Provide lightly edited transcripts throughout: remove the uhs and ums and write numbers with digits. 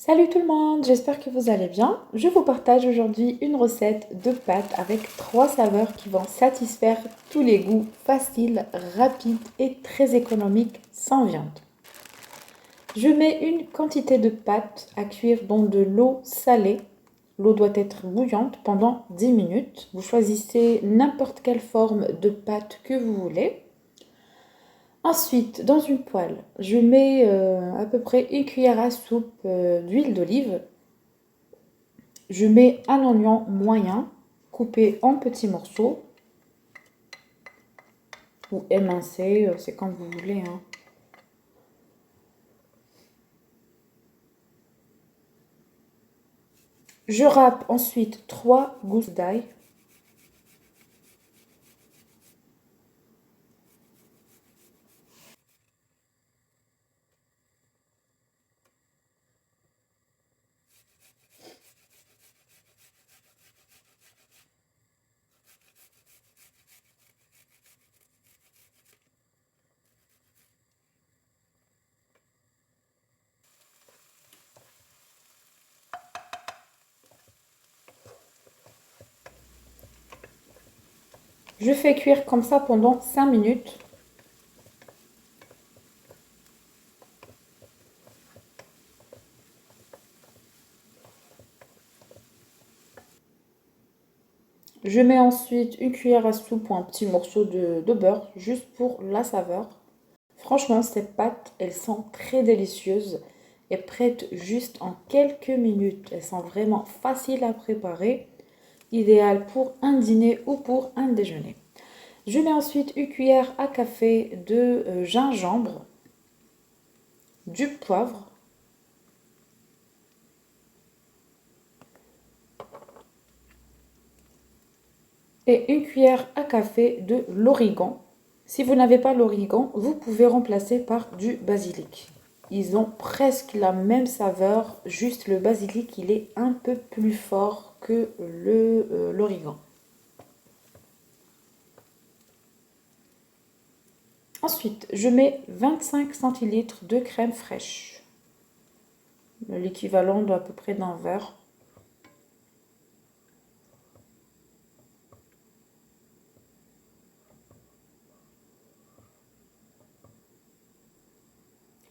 Salut tout le monde, j'espère que vous allez bien. Je vous partage aujourd'hui une recette de pâtes avec 3 saveurs qui vont satisfaire tous les goûts, faciles, rapides et très économiques sans viande. Je mets une quantité de pâtes à cuire dans de l'eau salée. L'eau doit être bouillante pendant 10 minutes. Vous choisissez n'importe quelle forme de pâte que vous voulez. Ensuite, dans une poêle, je mets à peu près une cuillère à soupe d'huile d'olive. Je mets un oignon moyen coupé en petits morceaux ou émincé, c'est comme vous voulez, hein. Je râpe ensuite 3 gousses d'ail. Je fais cuire comme ça pendant 5 minutes. Je mets ensuite une cuillère à soupe ou un petit morceau de beurre, juste pour la saveur. Franchement, ces pâtes, elles sont très délicieuses et prêtes juste en quelques minutes. Elles sont vraiment faciles à préparer, idéales pour un dîner ou pour un déjeuner. Je mets ensuite une cuillère à café de gingembre, du poivre et une cuillère à café de l'origan. Si vous n'avez pas l'origan, vous pouvez remplacer par du basilic. Ils ont presque la même saveur, juste le basilic, il est un peu plus fort que l'origan. Ensuite, je mets 25 centilitres de crème fraîche, l'équivalent d'à peu près d'un verre.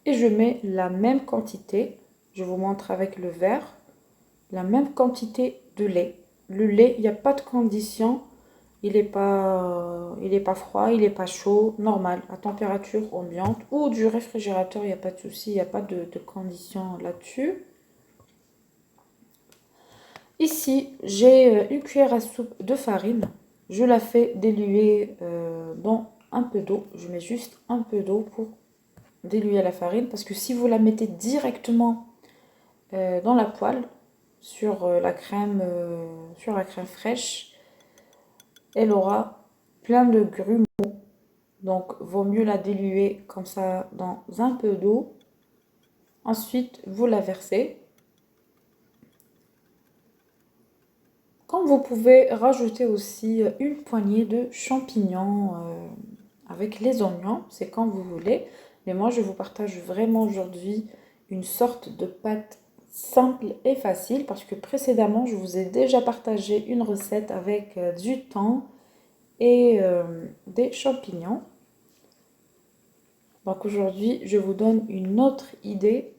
Et je mets la même quantité, je vous montre avec le verre, la même quantité de lait. Le lait, il n'y a pas de condition, il est pas froid, il n'est pas chaud, normal, à température ambiante ou du réfrigérateur, il n'y a pas de souci, il n'y a pas de condition là-dessus. Ici, j'ai une cuillère à soupe de farine. Je la fais diluer dans un peu d'eau. Je mets juste un peu d'eau pour diluer la farine parce que si vous la mettez directement dans la poêle sur la crème fraîche, elle aura plein de grumeaux. Donc, vaut mieux la diluer comme ça dans un peu d'eau. Ensuite, vous la versez. Comme vous pouvez rajouter aussi une poignée de champignons avec les oignons, c'est quand vous voulez. Mais moi, je vous partage vraiment aujourd'hui une sorte de pâte simple et facile parce que précédemment, je vous ai déjà partagé une recette avec du thon et des champignons. Donc aujourd'hui, je vous donne une autre idée.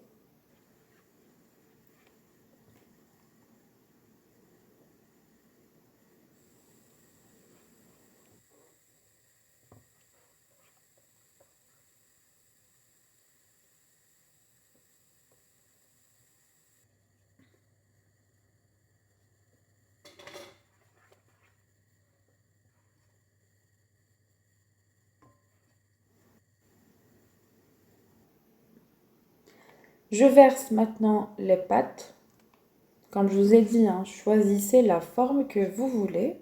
Je verse maintenant les pâtes. Comme je vous ai dit, hein, choisissez la forme que vous voulez.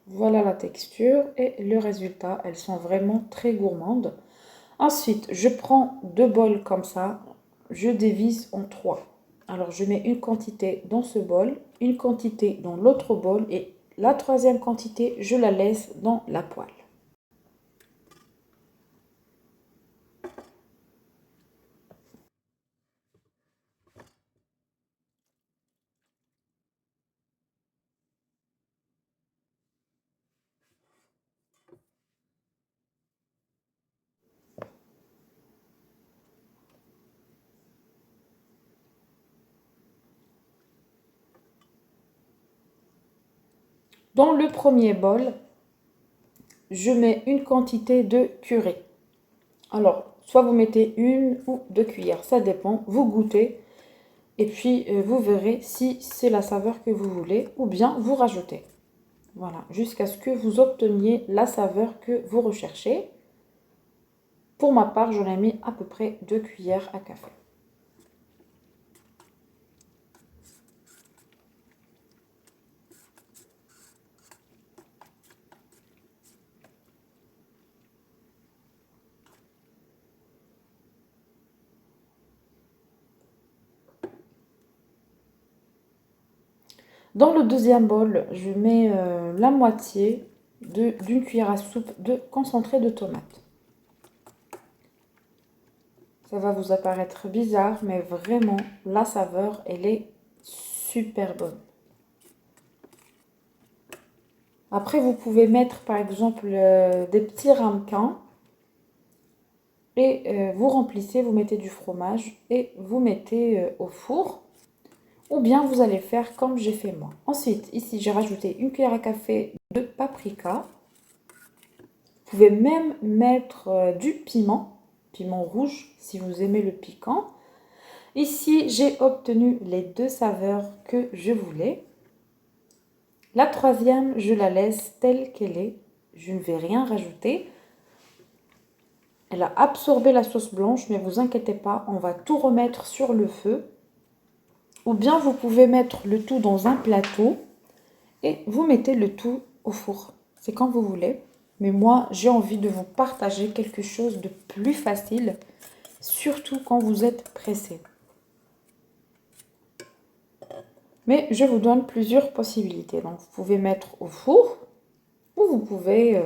Voilà la texture et le résultat. Elles sont vraiment très gourmandes. Ensuite, je prends 2 bols comme ça. Je divise en 3. Alors, je mets une quantité dans ce bol, une quantité dans l'autre bol et la troisième quantité, je la laisse dans la poêle. Dans le premier bol, je mets une quantité de curry. Alors, soit vous mettez une ou deux cuillères, ça dépend, vous goûtez. Et puis, vous verrez si c'est la saveur que vous voulez ou bien vous rajoutez. Voilà, jusqu'à ce que vous obteniez la saveur que vous recherchez. Pour ma part, j'en ai mis à peu près 2 cuillères à café. Dans le deuxième bol, je mets la moitié d'une cuillère à soupe de concentré de tomate. Ça va vous apparaître bizarre, mais vraiment, la saveur, elle est super bonne. Après, vous pouvez mettre, par exemple, des petits ramequins et vous remplissez, vous mettez du fromage et vous mettez au four. Ou bien vous allez faire comme j'ai fait moi. Ensuite, ici, j'ai rajouté une cuillère à café de paprika. Vous pouvez même mettre du piment rouge si vous aimez le piquant. Ici, j'ai obtenu les 2 saveurs que je voulais. La troisième, je la laisse telle qu'elle est. Je ne vais rien rajouter. Elle a absorbé la sauce blanche, mais vous inquiétez pas, on va tout remettre sur le feu. Ou bien vous pouvez mettre le tout dans un plateau et vous mettez le tout au four. C'est quand vous voulez. Mais moi, j'ai envie de vous partager quelque chose de plus facile, surtout quand vous êtes pressé. Mais je vous donne plusieurs possibilités. Donc, vous pouvez mettre au four ou vous pouvez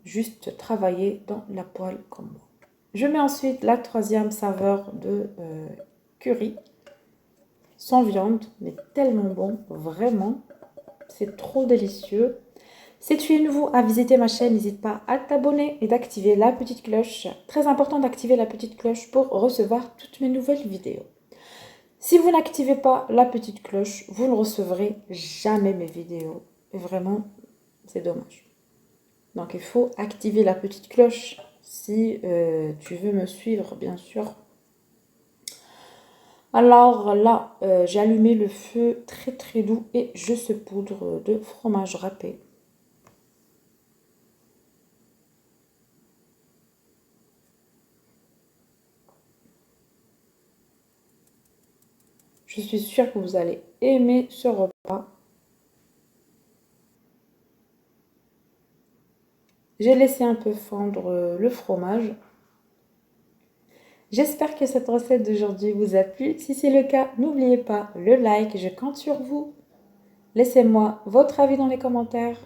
juste travailler dans la poêle comme moi. Je mets ensuite la troisième saveur de curry, sans viande, mais tellement bon, vraiment. C'est trop délicieux. Si tu es nouveau à visiter ma chaîne, n'hésite pas à t'abonner et d'activer la petite cloche. Très important d'activer la petite cloche pour recevoir toutes mes nouvelles vidéos. Si vous n'activez pas la petite cloche, vous ne recevrez jamais mes vidéos. Et vraiment, c'est dommage. Donc il faut activer la petite cloche si tu veux me suivre, bien sûr. Alors là, j'ai allumé le feu très très doux et je saupoudre de fromage râpé. Je suis sûre que vous allez aimer ce repas. J'ai laissé un peu fondre le fromage. J'espère que cette recette d'aujourd'hui vous a plu. Si c'est le cas, n'oubliez pas le like, je compte sur vous. Laissez-moi votre avis dans les commentaires.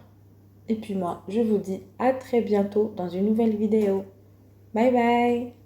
Et puis moi, je vous dis à très bientôt dans une nouvelle vidéo. Bye bye!